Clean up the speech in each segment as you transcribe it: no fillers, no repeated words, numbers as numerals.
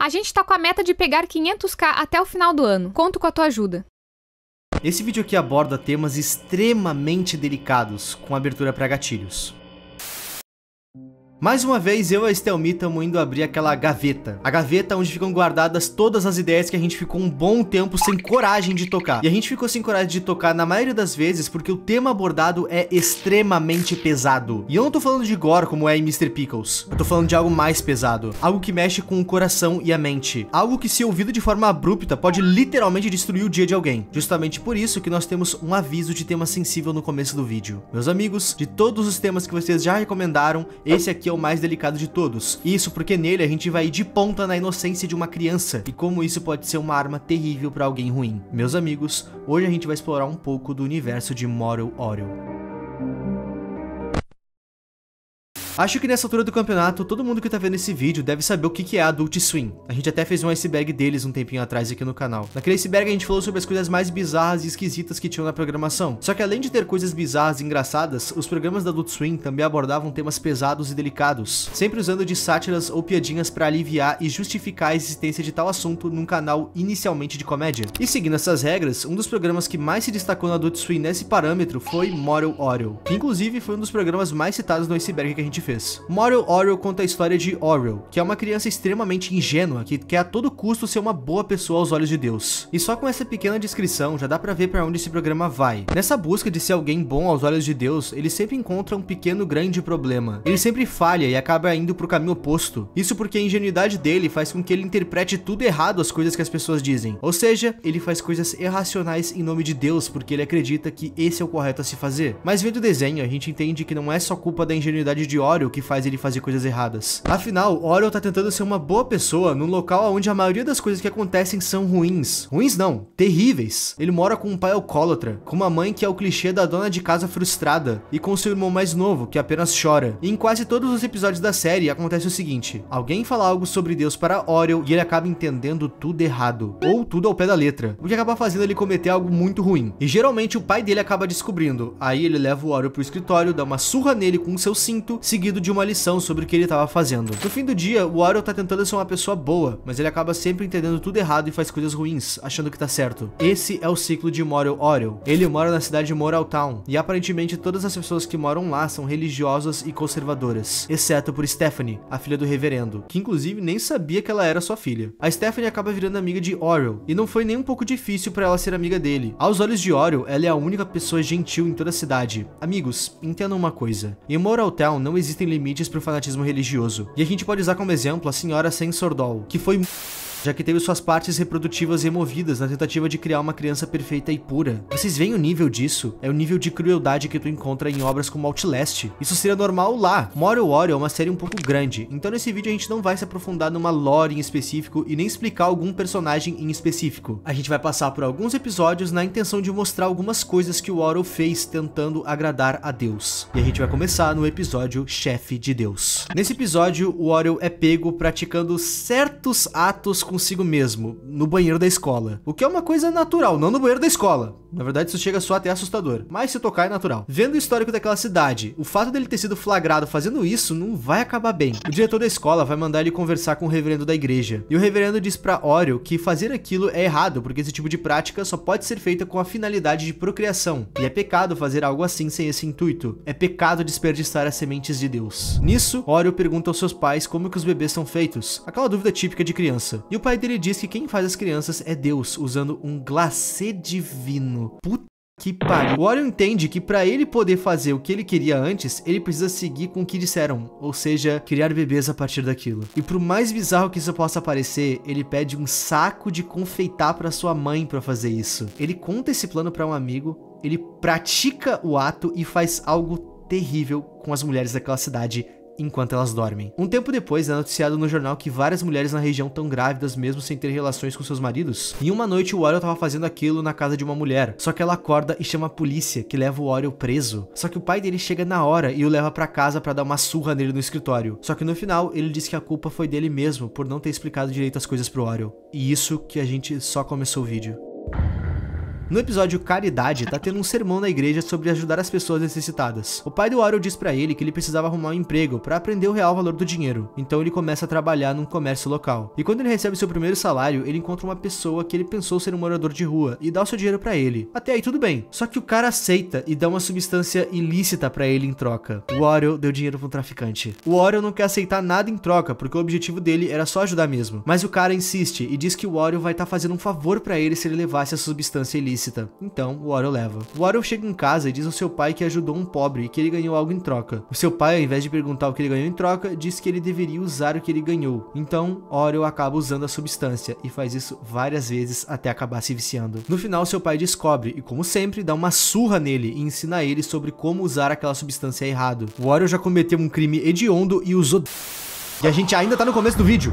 A gente tá com a meta de pegar 500k até o final do ano. Conto com a tua ajuda. Esse vídeo aqui aborda temas extremamente delicados, com abertura para gatilhos. Mais uma vez, eu e a Estelmi estamos indo abrir aquela gaveta. A gaveta onde ficam guardadas todas as ideias que a gente ficou um bom tempo sem coragem de tocar. E a gente ficou sem coragem de tocar na maioria das vezes porque o tema abordado é extremamente pesado. E eu não tô falando de gore como é em Mr. Pickles. Eu tô falando de algo mais pesado. Algo que mexe com o coração e a mente. Algo que, se ouvido de forma abrupta, pode literalmente destruir o dia de alguém. Justamente por isso que nós temos um aviso de tema sensível no começo do vídeo. Meus amigos, de todos os temas que vocês já recomendaram, esse aqui é o mais delicado de todos. Isso porque nele a gente vai ir de ponta na inocência de uma criança e como isso pode ser uma arma terrível para alguém ruim. Meus amigos, hoje a gente vai explorar um pouco do universo de Moral Orel. Acho que nessa altura do campeonato, todo mundo que tá vendo esse vídeo deve saber o que é Adult Swim. A gente até fez um iceberg deles um tempinho atrás aqui no canal. Naquele iceberg a gente falou sobre as coisas mais bizarras e esquisitas que tinham na programação. Só que além de ter coisas bizarras e engraçadas, os programas da Adult Swim também abordavam temas pesados e delicados, sempre usando de sátiras ou piadinhas pra aliviar e justificar a existência de tal assunto num canal inicialmente de comédia. E seguindo essas regras, um dos programas que mais se destacou na Adult Swim nesse parâmetro foi Moral Orel, que inclusive foi um dos programas mais citados no iceberg que a gente fez. Moral Orel conta a história de Orel, que é uma criança extremamente ingênua que quer a todo custo ser uma boa pessoa aos olhos de Deus. E só com essa pequena descrição já dá pra ver pra onde esse programa vai. Nessa busca de ser alguém bom aos olhos de Deus, ele sempre encontra um pequeno grande problema. Ele sempre falha e acaba indo pro caminho oposto. Isso porque a ingenuidade dele faz com que ele interprete tudo errado as coisas que as pessoas dizem. Ou seja, ele faz coisas irracionais em nome de Deus porque ele acredita que esse é o correto a se fazer. Mas vendo o desenho, a gente entende que não é só culpa da ingenuidade de Orel que faz ele fazer coisas erradas. Afinal, Orel tá tentando ser uma boa pessoa num local onde a maioria das coisas que acontecem são ruins. Ruins não, terríveis. Ele mora com um pai alcoólatra, com uma mãe que é o clichê da dona de casa frustrada e com seu irmão mais novo que apenas chora. E em quase todos os episódios da série acontece o seguinte: alguém fala algo sobre Deus para Orel e ele acaba entendendo tudo errado, ou tudo ao pé da letra, o que acaba fazendo ele cometer algo muito ruim. E geralmente o pai dele acaba descobrindo. Aí ele leva o Orel pro escritório, dá uma surra nele com seu cinto, seguido de uma lição sobre o que ele estava fazendo. No fim do dia, o Orel tá tentando ser uma pessoa boa, mas ele acaba sempre entendendo tudo errado e faz coisas ruins, achando que tá certo. Esse é o ciclo de Moral Orel. Ele mora na cidade de Moral Town, e aparentemente todas as pessoas que moram lá são religiosas e conservadoras, exceto por Stephanie, a filha do reverendo, que inclusive nem sabia que ela era sua filha. A Stephanie acaba virando amiga de Orel, e não foi nem um pouco difícil para ela ser amiga dele. Aos olhos de Orel, ela é a única pessoa gentil em toda a cidade. Amigos, entendam uma coisa: em Moral Town não existem limites pro fanatismo religioso. E a gente pode usar como exemplo a senhora Sensordol, que foi já que teve suas partes reprodutivas removidas na tentativa de criar uma criança perfeita e pura. Vocês veem o nível disso? É o nível de crueldade que tu encontra em obras como Outlast. Isso seria normal lá. Moral Orel é uma série um pouco grande, então nesse vídeo a gente não vai se aprofundar numa lore em específico e nem explicar algum personagem em específico. A gente vai passar por alguns episódios na intenção de mostrar algumas coisas que o Orel fez tentando agradar a Deus. E a gente vai começar no episódio Chefe de Deus. Nesse episódio, o Orel é pego praticando certos atos consigo mesmo, no banheiro da escola. O que é uma coisa natural, não no banheiro da escola. Na verdade, isso chega só até assustador. Mas se tocar é natural. Vendo o histórico daquela cidade, o fato dele ter sido flagrado fazendo isso não vai acabar bem. O diretor da escola vai mandar ele conversar com o reverendo da igreja. E o reverendo diz pra Orel que fazer aquilo é errado, porque esse tipo de prática só pode ser feita com a finalidade de procriação. E é pecado fazer algo assim sem esse intuito. É pecado desperdiçar as sementes de Deus. Nisso, Orel pergunta aos seus pais como que os bebês são feitos. Aquela dúvida típica de criança. E o pai dele diz que quem faz as crianças é Deus, usando um glacê divino. Puta que pariu. O Orel entende que pra ele poder fazer o que ele queria antes, ele precisa seguir com o que disseram, ou seja, criar bebês a partir daquilo. E por mais bizarro que isso possa parecer, ele pede um saco de confeitar pra sua mãe pra fazer isso. Ele conta esse plano pra um amigo, ele pratica o ato e faz algo terrível com as mulheres daquela cidade enquanto elas dormem. Um tempo depois é noticiado no jornal que várias mulheres na região estão grávidas mesmo sem ter relações com seus maridos. E uma noite o Orel tava fazendo aquilo na casa de uma mulher, só que ela acorda e chama a polícia, que leva o Orel preso. Só que o pai dele chega na hora e o leva pra casa pra dar uma surra nele no escritório. Só que no final ele diz que a culpa foi dele mesmo por não ter explicado direito as coisas pro Orel. E isso que a gente só começou o vídeo. No episódio Caridade, tá tendo um sermão na igreja sobre ajudar as pessoas necessitadas. O pai do Oreo diz pra ele que ele precisava arrumar um emprego pra aprender o real valor do dinheiro. Então ele começa a trabalhar num comércio local. E quando ele recebe seu primeiro salário, ele encontra uma pessoa que ele pensou ser um morador de rua e dá o seu dinheiro pra ele. Até aí tudo bem. Só que o cara aceita e dá uma substância ilícita pra ele em troca. O Oreo deu dinheiro pra um traficante. O Oreo não quer aceitar nada em troca, porque o objetivo dele era só ajudar mesmo. Mas o cara insiste e diz que o Oreo vai estar fazendo um favor pra ele se ele levasse a substância ilícita. Então o Oreo leva. O Oreo chega em casa e diz ao seu pai que ajudou um pobre e que ele ganhou algo em troca. O seu pai, ao invés de perguntar o que ele ganhou em troca, diz que ele deveria usar o que ele ganhou. Então Oreo acaba usando a substância e faz isso várias vezes até acabar se viciando. No final, seu pai descobre e, como sempre, dá uma surra nele e ensina ele sobre como usar aquela substância errado. O Oreo já cometeu um crime hediondo e usou... E a gente ainda tá no começo do vídeo.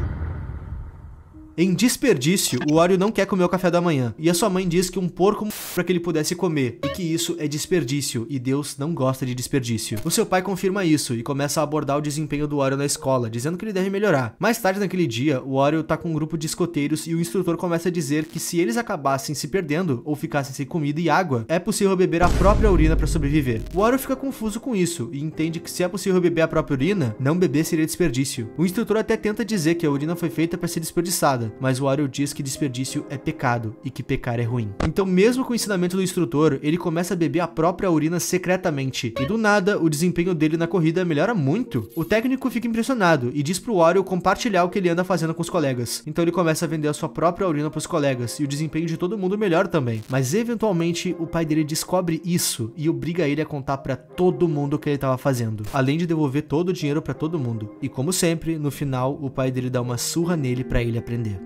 Em desperdício, o Oreo não quer comer o café da manhã, e a sua mãe diz que um porco para que ele pudesse comer, e que isso é desperdício, e Deus não gosta de desperdício. O seu pai confirma isso e começa a abordar o desempenho do Oreo na escola, dizendo que ele deve melhorar. Mais tarde naquele dia, o Oreo tá com um grupo de escoteiros e o instrutor começa a dizer que se eles acabassem se perdendo ou ficassem sem comida e água, é possível beber a própria urina para sobreviver. O Oreo fica confuso com isso e entende que se é possível beber a própria urina, não beber seria desperdício. O instrutor até tenta dizer que a urina foi feita para ser desperdiçada, mas o Oreo diz que desperdício é pecado e que pecar é ruim. Então, mesmo com o ensinamento do instrutor, ele começa a beber a própria urina secretamente. E do nada, o desempenho dele na corrida melhora muito. O técnico fica impressionado e diz pro Oreo compartilhar o que ele anda fazendo com os colegas. Então ele começa a vender a sua própria urina pros colegas e o desempenho de todo mundo melhora também. Mas eventualmente, o pai dele descobre isso e obriga ele a contar pra todo mundo o que ele tava fazendo, além de devolver todo o dinheiro pra todo mundo. E como sempre, no final, o pai dele dá uma surra nele pra ele aprender.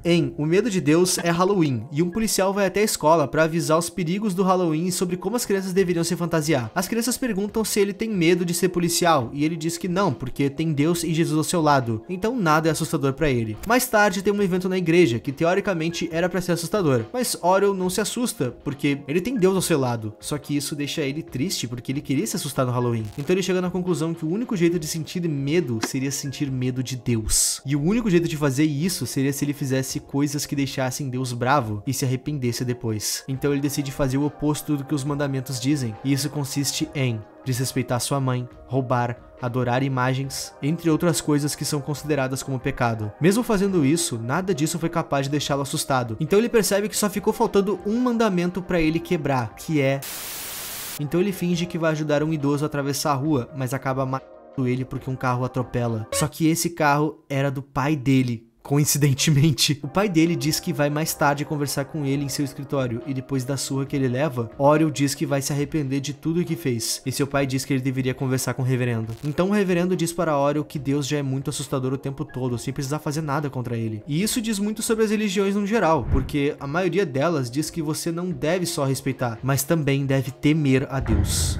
Em O Medo de Deus é Halloween, e um policial vai até a escola para avisar os perigos do Halloween e sobre como as crianças deveriam se fantasiar. As crianças perguntam se ele tem medo de ser policial, e ele diz que não, porque tem Deus e Jesus ao seu lado, então nada é assustador para ele. Mais tarde tem um evento na igreja, que teoricamente era para ser assustador, mas Oreo não se assusta, porque ele tem Deus ao seu lado, só que isso deixa ele triste, porque ele queria se assustar no Halloween. Então ele chega na conclusão que o único jeito de sentir medo seria sentir medo de Deus, e o único jeito de fazer isso seria se ele fizesse coisas que deixassem Deus bravo e se arrependesse depois. Então ele decide fazer o oposto do que os mandamentos dizem, e isso consiste em desrespeitar sua mãe, roubar, adorar imagens, entre outras coisas que são consideradas como pecado. Mesmo fazendo isso, nada disso foi capaz de deixá-lo assustado. Então ele percebe que só ficou faltando um mandamento para ele quebrar, que é... Então ele finge que vai ajudar um idoso a atravessar a rua, mas acaba matando ele porque um carro atropela. Só que esse carro era do pai dele. Coincidentemente, o pai dele diz que vai mais tarde conversar com ele em seu escritório, e depois da surra que ele leva, Oreo diz que vai se arrepender de tudo o que fez, e seu pai diz que ele deveria conversar com o reverendo. Então o reverendo diz para Oreo que Deus já é muito assustador o tempo todo, sem precisar fazer nada contra ele. E isso diz muito sobre as religiões no geral, porque a maioria delas diz que você não deve só respeitar, mas também deve temer a Deus.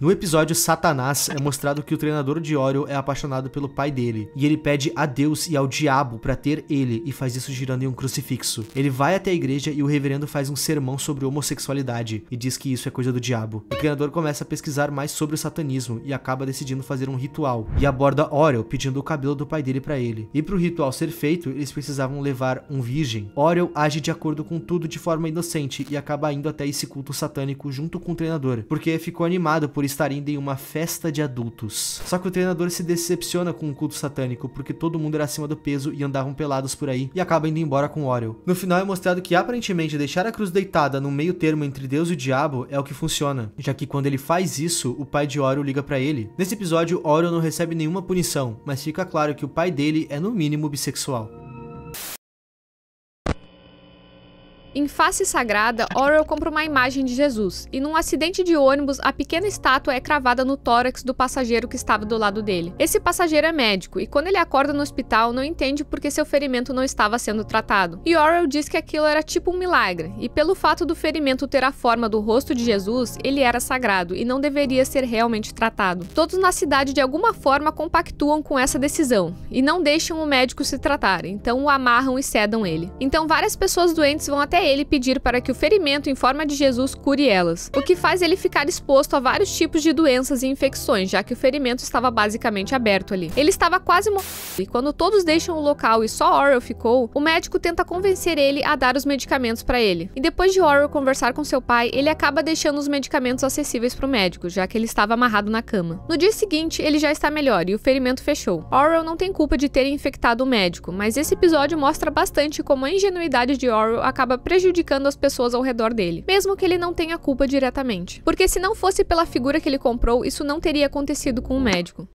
No episódio Satanás, é mostrado que o treinador de Oreo é apaixonado pelo pai dele, e ele pede a Deus e ao diabo pra ter ele, e faz isso girando em um crucifixo. Ele vai até a igreja e o reverendo faz um sermão sobre homossexualidade, e diz que isso é coisa do diabo. O treinador começa a pesquisar mais sobre o satanismo, e acaba decidindo fazer um ritual, e aborda Oreo pedindo o cabelo do pai dele pra ele. E pro ritual ser feito, eles precisavam levar um virgem. Oreo age de acordo com tudo de forma inocente, e acaba indo até esse culto satânico junto com o treinador, porque ficou animado por estar indo em uma festa de adultos. Só que o treinador se decepciona com o culto satânico, porque todo mundo era acima do peso e andavam pelados por aí, e acaba indo embora com Oreo. No final é mostrado que aparentemente deixar a cruz deitada no meio termo entre Deus e o diabo é o que funciona, já que quando ele faz isso, o pai de Oreo liga pra ele. Nesse episódio, Oreo não recebe nenhuma punição, mas fica claro que o pai dele é no mínimo bissexual. Em Face Sagrada, Oreo compra uma imagem de Jesus, e num acidente de ônibus, a pequena estátua é cravada no tórax do passageiro que estava do lado dele. Esse passageiro é médico, e quando ele acorda no hospital, não entende porque seu ferimento não estava sendo tratado. E Oreo diz que aquilo era tipo um milagre, e pelo fato do ferimento ter a forma do rosto de Jesus, ele era sagrado, e não deveria ser realmente tratado. Todos na cidade de alguma forma compactuam com essa decisão, e não deixam o médico se tratar, então o amarram e sedam ele. Então várias pessoas doentes vão até até ele pedir para que o ferimento em forma de Jesus cure elas, o que faz ele ficar exposto a vários tipos de doenças e infecções, já que o ferimento estava basicamente aberto ali. Ele estava quase morrendo, e quando todos deixam o local e só Orwell ficou, o médico tenta convencer ele a dar os medicamentos para ele. E depois de Orwell conversar com seu pai, ele acaba deixando os medicamentos acessíveis para o médico, já que ele estava amarrado na cama. No dia seguinte, ele já está melhor e o ferimento fechou. Orwell não tem culpa de ter infectado o médico, mas esse episódio mostra bastante como a ingenuidade de Orwell acaba prejudicando as pessoas ao redor dele, mesmo que ele não tenha culpa diretamente. Porque se não fosse pela figura que ele comprou, isso não teria acontecido com o médico.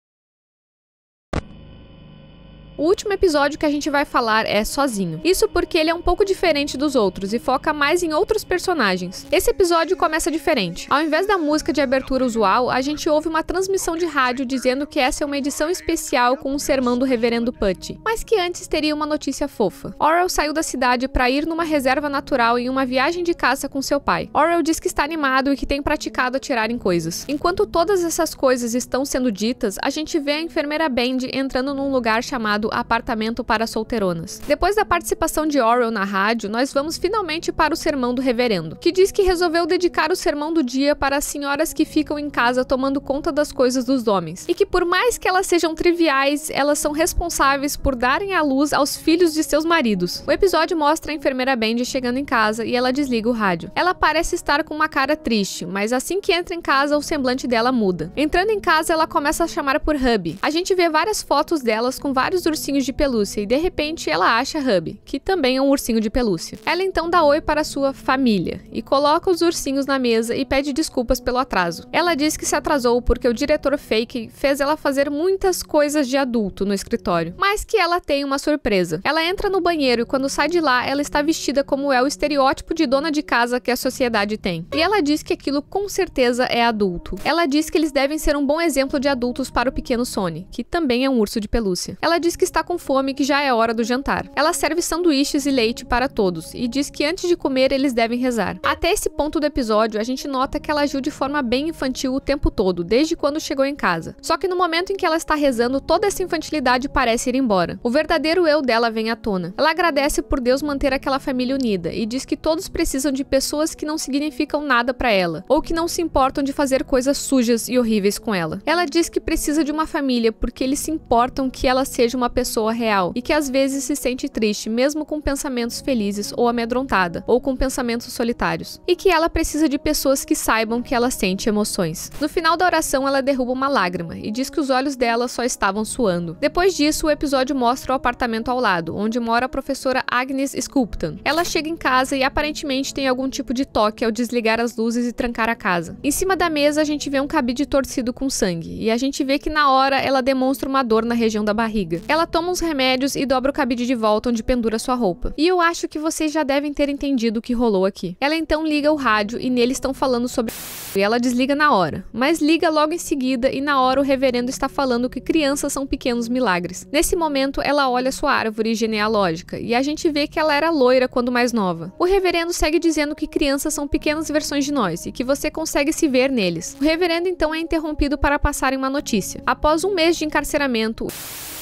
O último episódio que a gente vai falar é Sozinho. Isso porque ele é um pouco diferente dos outros e foca mais em outros personagens. Esse episódio começa diferente. Ao invés da música de abertura usual, a gente ouve uma transmissão de rádio dizendo que essa é uma edição especial com um sermão do Reverendo Putty, mas que antes teria uma notícia fofa. Orwell saiu da cidade para ir numa reserva natural em uma viagem de caça com seu pai. Orwell diz que está animado e que tem praticado atirar em coisas. Enquanto todas essas coisas estão sendo ditas, a gente vê a enfermeira Bendy entrando num lugar chamado Apartamento para Solteironas. Depois da participação de Orwell na rádio, nós vamos finalmente para o sermão do reverendo, que diz que resolveu dedicar o sermão do dia para as senhoras que ficam em casa tomando conta das coisas dos homens, e que por mais que elas sejam triviais, elas são responsáveis por darem à luz aos filhos de seus maridos. O episódio mostra a enfermeira Bendy chegando em casa e ela desliga o rádio. Ela parece estar com uma cara triste, mas assim que entra em casa, o semblante dela muda. Entrando em casa, ela começa a chamar por Hubby. A gente vê várias fotos delas com vários ursinhos de pelúcia e de repente ela acha Hubby, que também é um ursinho de pelúcia. Ela então dá oi para sua família e coloca os ursinhos na mesa e pede desculpas pelo atraso. Ela diz que se atrasou porque o diretor fake fez ela fazer muitas coisas de adulto no escritório, mas que ela tem uma surpresa. Ela entra no banheiro e quando sai de lá, ela está vestida como é o estereótipo de dona de casa que a sociedade tem. E ela diz que aquilo com certeza é adulto. Ela diz que eles devem ser um bom exemplo de adultos para o pequeno Sonny, que também é um urso de pelúcia. Ela diz que está com fome e que já é hora do jantar. Ela serve sanduíches e leite para todos e diz que antes de comer eles devem rezar. Até esse ponto do episódio, a gente nota que ela agiu de forma bem infantil o tempo todo, desde quando chegou em casa. Só que no momento em que ela está rezando, toda essa infantilidade parece ir embora. O verdadeiro eu dela vem à tona. Ela agradece por Deus manter aquela família unida e diz que todos precisam de pessoas que não significam nada para ela, ou que não se importam de fazer coisas sujas e horríveis com ela. Ela diz que precisa de uma família porque eles se importam que ela seja uma pessoa real e que às vezes se sente triste, mesmo com pensamentos felizes ou amedrontada, ou com pensamentos solitários. E que ela precisa de pessoas que saibam que ela sente emoções. No final da oração, ela derruba uma lágrima e diz que os olhos dela só estavam suando. Depois disso, o episódio mostra o apartamento ao lado, onde mora a professora Agnes Sculpton. Ela chega em casa e aparentemente tem algum tipo de toque ao desligar as luzes e trancar a casa. Em cima da mesa, a gente vê um cabide torcido com sangue, e a gente vê que na hora ela demonstra uma dor na região da barriga. Ela toma uns remédios e dobra o cabide de volta onde pendura sua roupa. E eu acho que vocês já devem ter entendido o que rolou aqui. Ela então liga o rádio e nele estão falando sobre e ela desliga na hora, mas liga logo em seguida e na hora o reverendo está falando que crianças são pequenos milagres. Nesse momento ela olha sua árvore genealógica e a gente vê que ela era loira quando mais nova. O reverendo segue dizendo que crianças são pequenas versões de nós e que você consegue se ver neles. O reverendo então é interrompido para passarem uma notícia. Após um mês de encarceramento,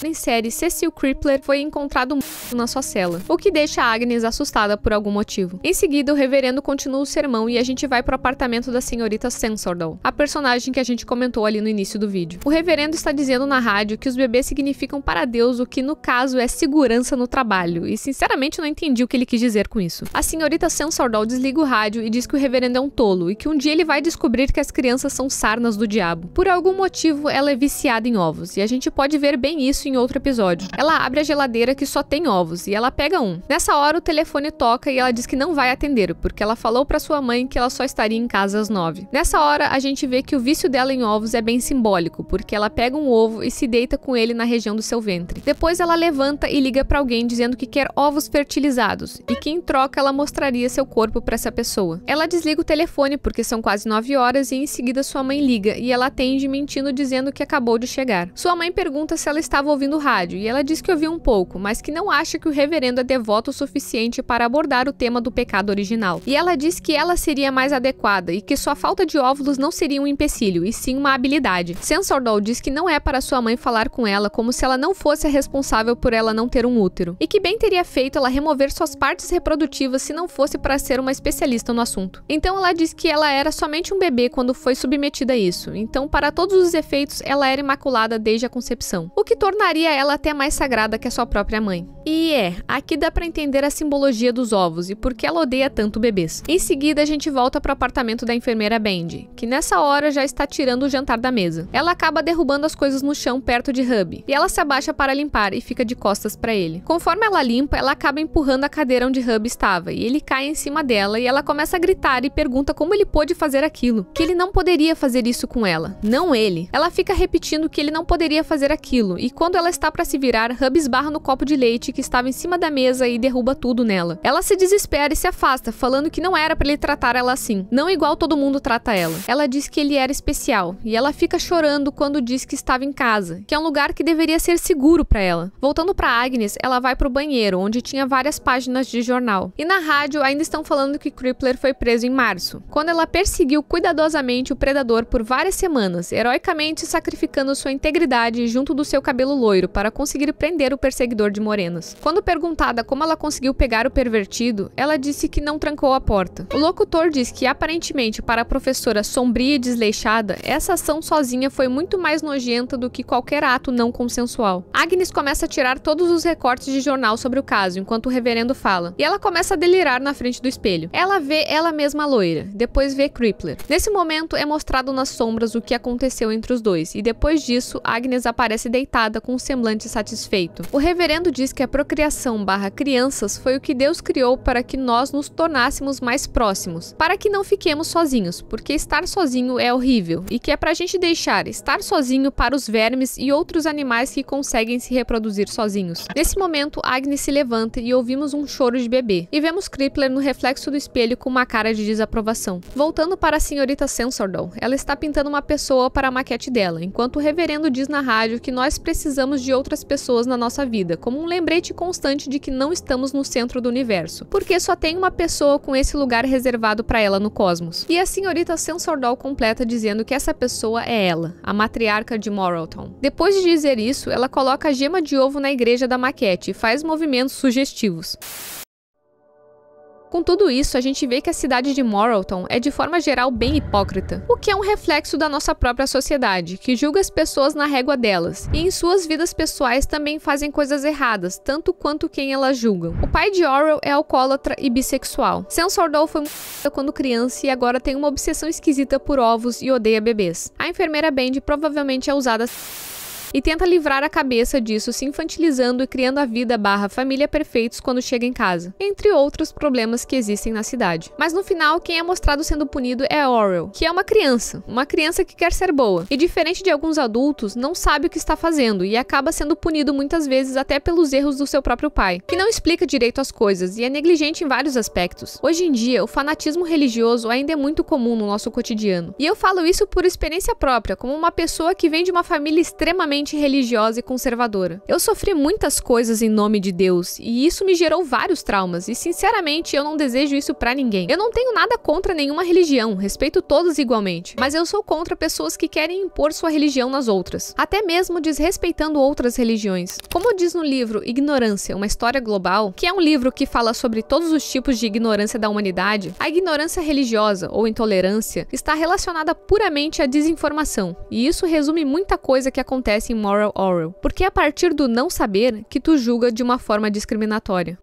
em série Cecil Crippler foi encontrado morto na sua cela, o que deixa Agnes assustada por algum motivo. Em seguida, o reverendo continua o sermão e a gente vai pro apartamento da senhorita Sensordal, a personagem que a gente comentou ali no início do vídeo. O reverendo está dizendo na rádio que os bebês significam para Deus o que no caso é segurança no trabalho, e sinceramente eu não entendi o que ele quis dizer com isso. A senhorita Sensordal desliga o rádio e diz que o reverendo é um tolo e que um dia ele vai descobrir que as crianças são sarnas do diabo. Por algum motivo, ela é viciada em ovos, e a gente pode ver bem isso em outro episódio. Ela abre a geladeira que só tem ovos e ela pega um. Nessa hora o telefone toca e ela diz que não vai atender, porque ela falou pra sua mãe que ela só estaria em casa às 9. Nessa hora a gente vê que o vício dela em ovos é bem simbólico, porque ela pega um ovo e se deita com ele na região do seu ventre. Depois ela levanta e liga pra alguém dizendo que quer ovos fertilizados e que em troca ela mostraria seu corpo pra essa pessoa. Ela desliga o telefone porque são quase 9 horas e em seguida sua mãe liga e ela atende mentindo dizendo que acabou de chegar. Sua mãe pergunta se ela estava ouvindo rádio e ela diz que ouviu um pouco, mas que não acha que o reverendo é devoto o suficiente para abordar o tema do pecado original. E ela diz que ela seria mais adequada e que sua falta de óvulos não seria um empecilho, e sim uma habilidade. Censordoll diz que não é para sua mãe falar com ela como se ela não fosse a responsável por ela não ter um útero, e que bem teria feito ela remover suas partes reprodutivas se não fosse para ser uma especialista no assunto. Então ela diz que ela era somente um bebê quando foi submetida a isso, então para todos os efeitos ela era imaculada desde a concepção, o que tornaria ela até mais sagrada que a sua própria mãe. E aqui dá pra entender a simbologia dos ovos e por que ela odeia tanto bebês. Em seguida a gente volta pro apartamento da enfermeira Bendy, que nessa hora já está tirando o jantar da mesa. Ela acaba derrubando as coisas no chão perto de Hubby, e ela se abaixa para limpar e fica de costas pra ele. Conforme ela limpa, ela acaba empurrando a cadeira onde Hubby estava, e ele cai em cima dela e ela começa a gritar e pergunta como ele pôde fazer aquilo, que ele não poderia fazer isso com ela, não ele. Ela fica repetindo que ele não poderia fazer aquilo, e quando ela está pra se virar, Hubby esbarra no copo de leite que estava em cima da mesa e derruba tudo nela. Ela se desespera e se afasta, falando que não era pra ele tratar ela assim, não igual todo mundo trata ela. Ela diz que ele era especial, e ela fica chorando quando diz que estava em casa, que é um lugar que deveria ser seguro pra ela. Voltando pra Agnes, ela vai pro banheiro, onde tinha várias páginas de jornal. E na rádio ainda estão falando que Crippler foi preso em março, quando ela perseguiu cuidadosamente o predador por várias semanas, heroicamente sacrificando sua integridade junto do seu cabelo loiro para conseguir prender o perseguidor de morenas. Quando perguntada como ela conseguiu pegar o pervertido, ela disse que não trancou a porta. O locutor diz que aparentemente para a professora sombria e desleixada, essa ação sozinha foi muito mais nojenta do que qualquer ato não consensual. Agnes começa a tirar todos os recortes de jornal sobre o caso, enquanto o reverendo fala, e ela começa a delirar na frente do espelho. Ela vê ela mesma loira, depois vê Crippler. Nesse momento é mostrado nas sombras o que aconteceu entre os dois, e depois disso, Agnes aparece deitada com um semblante satisfeito. O reverendo diz que a procriação/crianças foi o que Deus criou para que nós nos tornássemos mais próximos, para que não fiquemos sozinhos, porque estar sozinho é horrível, e que é pra gente deixar estar sozinho para os vermes e outros animais que conseguem se reproduzir sozinhos. Nesse momento, Agnes se levanta e ouvimos um choro de bebê, e vemos Crippler no reflexo do espelho com uma cara de desaprovação. Voltando para a senhorita Censordoll, ela está pintando uma pessoa para a maquete dela, enquanto o reverendo diz na rádio que nós precisamos de outras pessoas na nossa vida, como um lembrete constante de que não estamos no centro do universo, porque só tem uma pessoa com esse lugar reservado para ela no cosmos. E a senhorita Censordoll completa dizendo que essa pessoa é ela, a matriarca de Morrowtown. Depois de dizer isso, ela coloca a gema de ovo na igreja da maquete e faz movimentos sugestivos. Com tudo isso, a gente vê que a cidade de Morrowtown é de forma geral bem hipócrita, o que é um reflexo da nossa própria sociedade, que julga as pessoas na régua delas, e em suas vidas pessoais também fazem coisas erradas, tanto quanto quem elas julgam. O pai de Orwell é alcoólatra e bissexual. Censordoll foi morta quando criança e agora tem uma obsessão esquisita por ovos e odeia bebês. A enfermeira Bendy provavelmente é usada e tenta livrar a cabeça disso se infantilizando e criando a vida/família perfeitos quando chega em casa, entre outros problemas que existem na cidade. Mas no final, quem é mostrado sendo punido é Orwell, que é uma criança que quer ser boa, e diferente de alguns adultos, não sabe o que está fazendo e acaba sendo punido muitas vezes até pelos erros do seu próprio pai, que não explica direito as coisas e é negligente em vários aspectos. Hoje em dia, o fanatismo religioso ainda é muito comum no nosso cotidiano, e eu falo isso por experiência própria, como uma pessoa que vem de uma família extremamente religiosa e conservadora. Eu sofri muitas coisas em nome de Deus e isso me gerou vários traumas e sinceramente eu não desejo isso pra ninguém. Eu não tenho nada contra nenhuma religião, respeito todas igualmente, mas eu sou contra pessoas que querem impor sua religião nas outras, até mesmo desrespeitando outras religiões. Como diz no livro Ignorância, uma história global, que é um livro que fala sobre todos os tipos de ignorância da humanidade, a ignorância religiosa ou intolerância está relacionada puramente à desinformação, e isso resume muita coisa que acontece em Moral Orwell, porque é a partir do não saber que tu julga de uma forma discriminatória.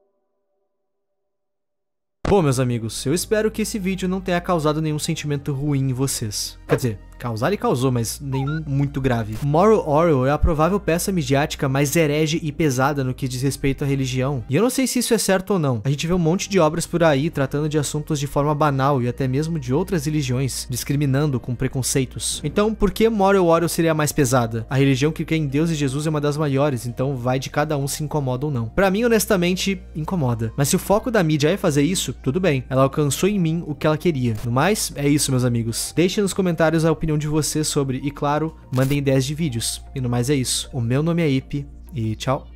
Bom, meus amigos, eu espero que esse vídeo não tenha causado nenhum sentimento ruim em vocês. Quer dizer, causar ele causou, mas nenhum muito grave. Moral Orwell é a provável peça midiática mais herege e pesada no que diz respeito à religião. E eu não sei se isso é certo ou não. A gente vê um monte de obras por aí tratando de assuntos de forma banal e até mesmo de outras religiões, discriminando com preconceitos. Então, por que Moral Orwell seria a mais pesada? A religião que crê em Deus e Jesus é uma das maiores, então vai de cada um se incomoda ou não. Pra mim, honestamente, incomoda. Mas se o foco da mídia é fazer isso, tudo bem. Ela alcançou em mim o que ela queria. No mais, é isso, meus amigos. Deixem nos comentários a opinião de vocês sobre, e claro, mandem ideias de vídeos. E no mais é isso. O meu nome é Ipe, e tchau.